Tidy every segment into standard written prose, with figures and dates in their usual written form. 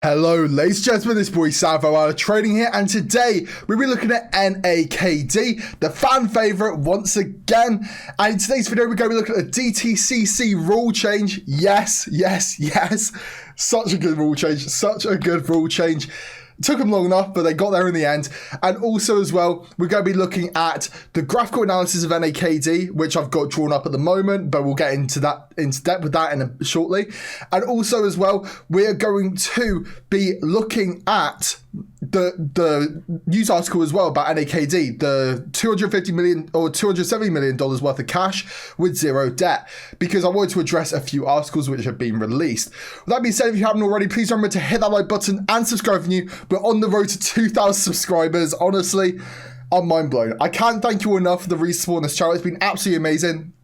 Hello ladies and gentlemen, this boy Salvo out of Trading here, and today we'll be looking at NAKD, the fan favourite once again. And in today's video we're going to be looking at the DTCC rule change. Yes. Such a good rule change. Took them long enough, but they got there in the end. And also as well, we're going to be looking at the graphical analysis of NAKD, which I've got drawn up at the moment, but we'll get into depth with that shortly. And also as well, we're going to be looking at the news article as well about NAKD, the $250 million or $270 million worth of cash with zero debt, because I wanted to address a few articles which have been released. With that being said, if you haven't already, please remember to hit that like button and subscribe if you're new. We're on the road to 2,000 subscribers. Honestly, I'm mind blown. I can't thank you enough for the re-support on this channel. It's been absolutely amazing.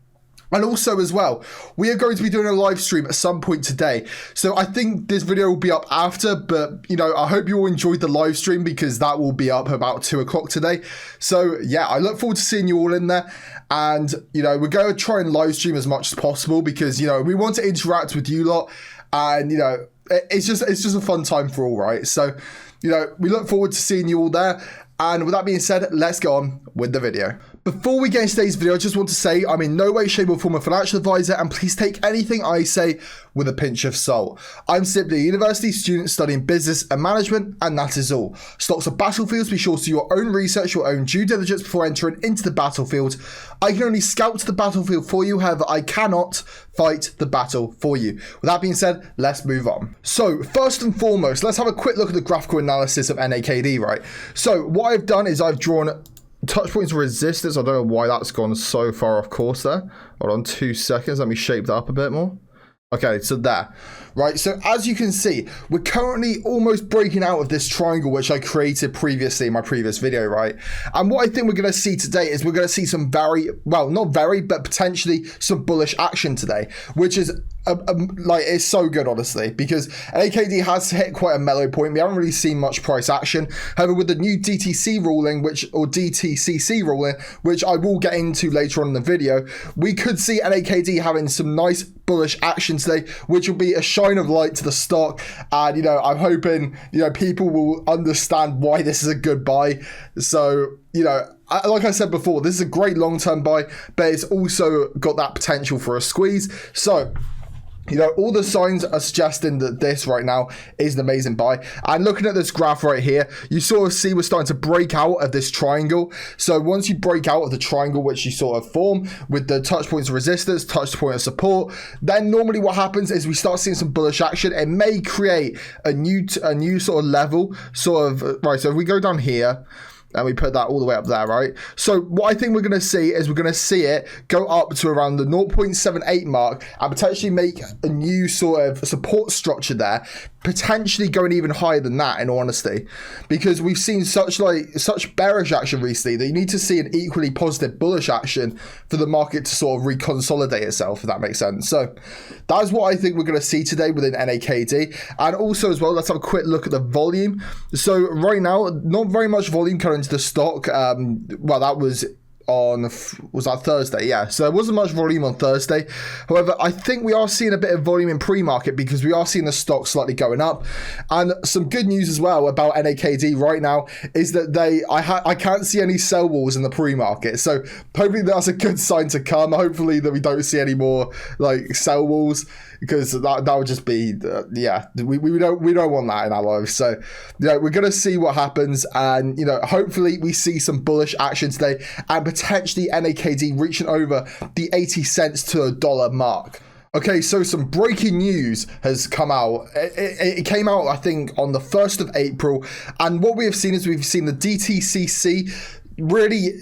And also as well, we are going to be doing a live stream at some point today. So I think this video will be up after, but you know, I hope you all enjoyed the live stream because that will be up about 2 o'clock today. So yeah, I look forward to seeing you all in there. And you know, we're going to try and live stream as much as possible because, you know, we want to interact with you lot. And you know, it's just a fun time for all, right? So, you know, we look forward to seeing you all there. And with that being said, let's go on with the video. Before we get into today's video, I just want to say I'm in no way, shape or form a financial advisor, and please take anything I say with a pinch of salt. I'm simply a university student studying business and management, and that is all. Stocks are battlefields. Be sure to do your own research, your own due diligence before entering into the battlefield. I can only scout to the battlefield for you, however, I cannot fight the battle for you. With that being said, let's move on. So first and foremost, let's have a quick look at the graphical analysis of NAKD, right? So what I've done is I've drawn touch points of resistance. I don't know why that's gone so far off course there. Hold on 2 seconds. Let me shape that up a bit more. Okay, so there, right? So as you can see, we're currently almost breaking out of this triangle, which I created previously in my previous video, right? And what I think we're going to see today is we're going to see some but potentially some bullish action today, which is like, it's so good, honestly, because NAKD has hit quite a mellow point. We haven't really seen much price action. However, with the new DTCC ruling, which I will get into later on in the video, we could see NAKD having some nice bullish action today, which will be a shine of light to the stock. And you know, I'm hoping, you know, people will understand why this is a good buy. So, you know, like I said before, this is a great long-term buy, but it's also got that potential for a squeeze. So, you know, all the signs are suggesting that this right now is an amazing buy. And looking at this graph right here, you sort of see we're starting to break out of this triangle. So once you break out of the triangle, which you sort of form with the touch points of resistance, touch point of support, then normally what happens is we start seeing some bullish action. It may create a new sort of level, right? So if we go down here, and we put that all the way up there, right? So what I think we're going to see is we're going to see it go up to around the 0.78 mark and potentially make a new sort of support structure there, potentially going even higher than that, in all honesty, because we've seen such bearish action recently that you need to see an equally positive bullish action for the market to sort of reconsolidate itself, if that makes sense. So that is what I think we're going to see today within NAKD. And also as well, let's have a quick look at the volume. So right now, not very much volume coming into the stock. Well, that was that Thursday? Yeah, so there wasn't much volume on Thursday. However, I think we are seeing a bit of volume in pre-market because we are seeing the stock slightly going up. And some good news as well about NAKD right now is that I can't see any sell walls in the pre-market. So hopefully that's a good sign to come. Hopefully that we don't see any more like sell walls, because that would just be yeah, we don't want that in our lives. So you know, we're gonna see what happens, and you know, hopefully we see some bullish action today and potentially NAKD reaching over the 80 cents to $1 mark. Okay, so some breaking news has come out. It came out, I think, on the 1st of April, and what we have seen is we've seen the DTCC really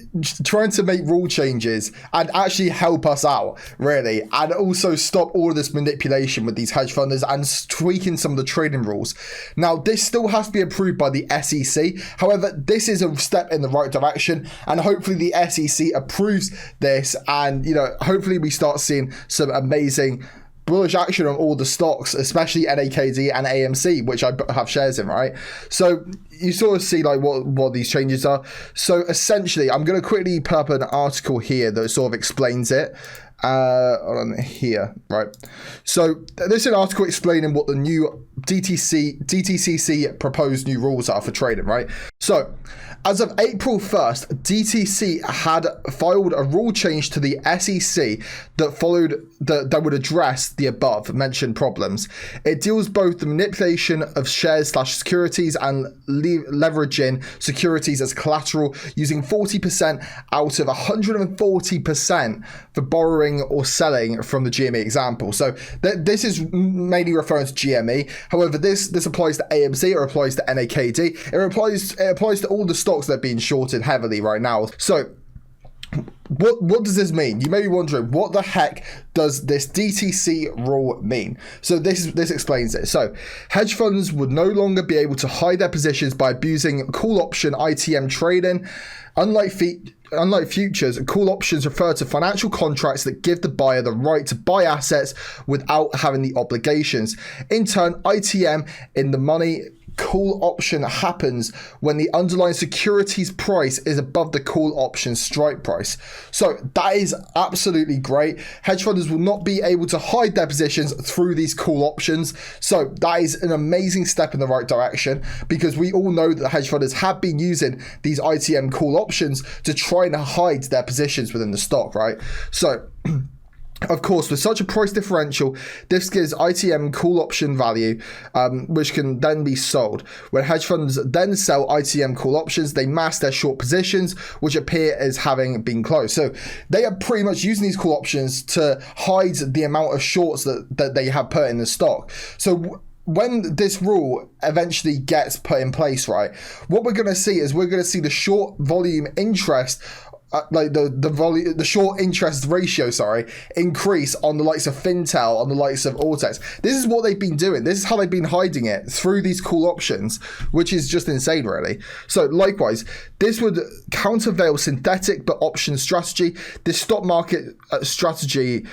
trying to make rule changes and actually help us out, really, and also stop all of this manipulation with these hedge funders and tweaking some of the trading rules. Now, this still has to be approved by the SEC. However, this is a step in the right direction, and hopefully the SEC approves this, and you know, hopefully we start seeing some amazing bullish action on all the stocks, especially NAKD and AMC, which I have shares in, right? So you sort of see like what these changes are. So essentially, I'm going to quickly put up an article here that sort of explains it. On here, right? So this is an article explaining what the new DTCC proposed new rules are for trading, right? So, as of April 1st, DTC had filed a rule change to the SEC that would address the above mentioned problems. It deals both the manipulation of shares/securities and leveraging securities as collateral, using 40% out of 140% for borrowing or selling from the GME example. So this is mainly referring to GME. However, this applies to AMC, it applies to NAKD, it applies to all the stocks that are being shorted heavily right now. So what does this mean? You may be wondering, what the heck does this DTC rule mean? So this explains it. So hedge funds would no longer be able to hide their positions by abusing call option ITM trading. Unlike futures, call options refer to financial contracts that give the buyer the right to buy assets without having the obligations. In turn, ITM in the money call option happens when the underlying securities price is above the call option strike price. So that is absolutely great. Hedge funders will not be able to hide their positions through these call options. So that is an amazing step in the right direction, because we all know that the hedge funders have been using these ITM call options to try and hide their positions within the stock, right? So of course, with such a price differential, this gives ITM call option value, which can then be sold. When hedge funds then sell ITM call options, they mask their short positions, which appear as having been closed. So they are pretty much using these call options to hide the amount of shorts that they have put in the stock. So when this rule eventually gets put in place, right, what we're going to see is the short volume interest, like the short interest ratio, increase on the likes of Fintel, on the likes of Ortex. This is what they've been doing. This is how they've been hiding it, through these call options, which is just insane, really. So likewise, this would countervail synthetic but option strategy. This stock market strategy,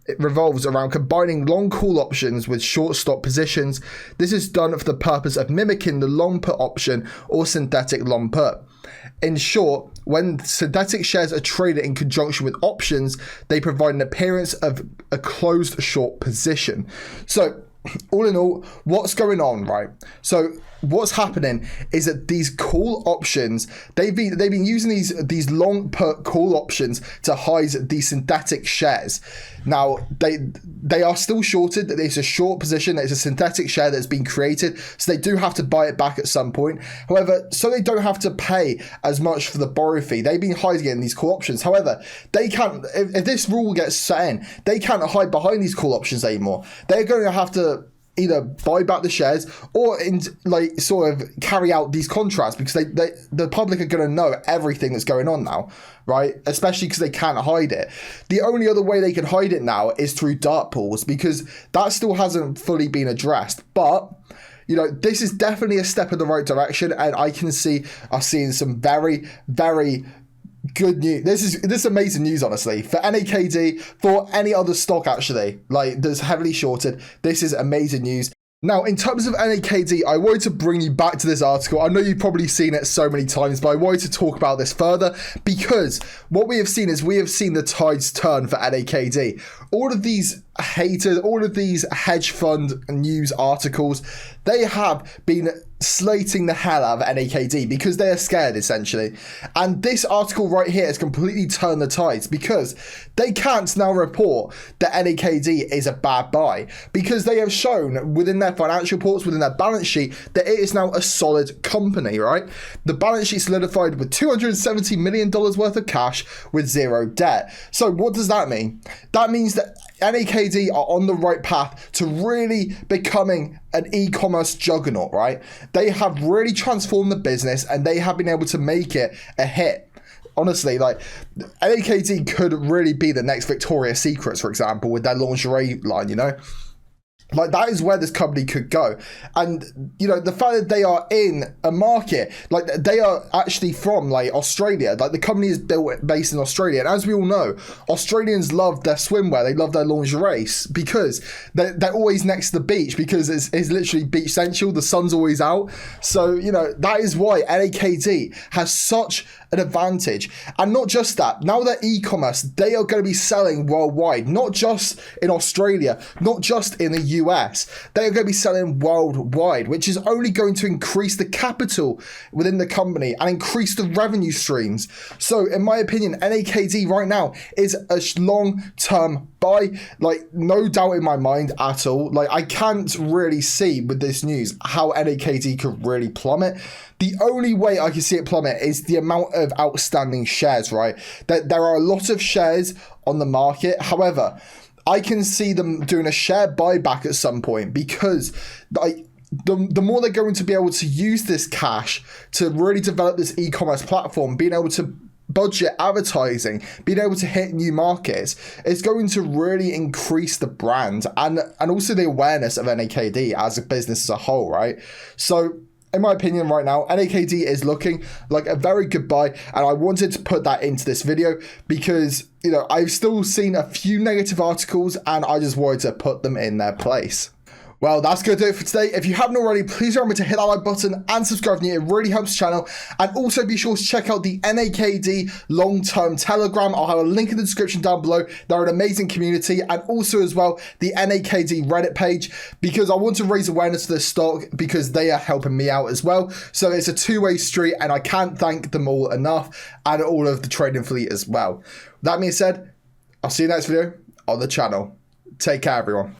it revolves around combining long call options with short stop positions. This is done for the purpose of mimicking the long put option or synthetic long put. In short, when synthetic shares are traded in conjunction with options, they provide an appearance of a closed short position. So all in all, what's going on, right? So what's happening is that these call options, they've been using these long put call options to hide these synthetic shares. Now they are still shorted. It's a short position. It's a synthetic share that's been created, so they do have to buy it back at some point. However, so they don't have to pay as much for the borrow fee, they've been hiding it in these call options. However, they can't, if this rule gets set in, they can't hide behind these call options anymore. They're going to have to either buy back the shares or sort of carry out these contracts, because the public are going to know everything that's going on now, right? Especially because they can't hide it. The only other way they can hide it now is through dark pools, because that still hasn't fully been addressed. But this is definitely a step in the right direction, and I can see us seeing some very, very good news. This is amazing news, honestly, for NAKD, for any other stock actually, that's heavily shorted. This is amazing news. Now, in terms of NAKD, I wanted to bring you back to this article. I know you've probably seen it so many times, but I wanted to talk about this further, because what we have seen is the tides turn for NAKD. All of these haters, all of these hedge fund news articles, they have been slating the hell out of NAKD because they are scared, essentially. And this article right here has completely turned the tides, because they can't now report that NAKD is a bad buy, because they have shown within their financial reports, within their balance sheet, that it is now a solid company, right? The balance sheet solidified with $270 million worth of cash with zero debt. So what does that mean? That means that NAKD are on the right path to really becoming an e-commerce juggernaut, right? They have really transformed the business, and they have been able to make it a hit. Honestly, NAKD could really be the next Victoria's Secrets, for example, with their lingerie line, that is where this company could go. And, the fact that they are in a market, they are actually from, Australia. The company is based in Australia. And as we all know, Australians love their swimwear. They love their lingerie, because they're always next to the beach, because it's literally beach central. The sun's always out. So, that is why NAKD has such an advantage. And not just that, now they're e-commerce, they are going to be selling worldwide, not just in Australia, not just in the US. They are going to be selling worldwide, which is only going to increase the capital within the company and increase the revenue streams. So in my opinion, NAKD right now is a long-term buy, like no doubt in my mind at all. Like I can't really see with this news how NAKD could really plummet. The only way I can see it plummet is the amount of outstanding shares, right? There are a lot of shares on the market. However, I can see them doing a share buyback at some point because the more they're going to be able to use this cash to really develop this e-commerce platform, being able to budget advertising, being able to hit new markets, is going to really increase the brand and also the awareness of NAKD as a business as a whole, right? So in my opinion right now, NAKD is looking like a very good buy, and I wanted to put that into this video because, you know, I've still seen a few negative articles and I just wanted to put them in their place. Well, that's going to do it for today. If you haven't already, please remember to hit that like button and subscribe if you're new. It really helps the channel. And also be sure to check out the NAKD long-term Telegram. I'll have a link in the description down below. They're an amazing community. And also as well, the NAKD Reddit page, because I want to raise awareness to this stock because they are helping me out as well. So it's a two-way street and I can't thank them all enough, and all of the trading fleet as well. That being said, I'll see you next video on the channel. Take care, everyone.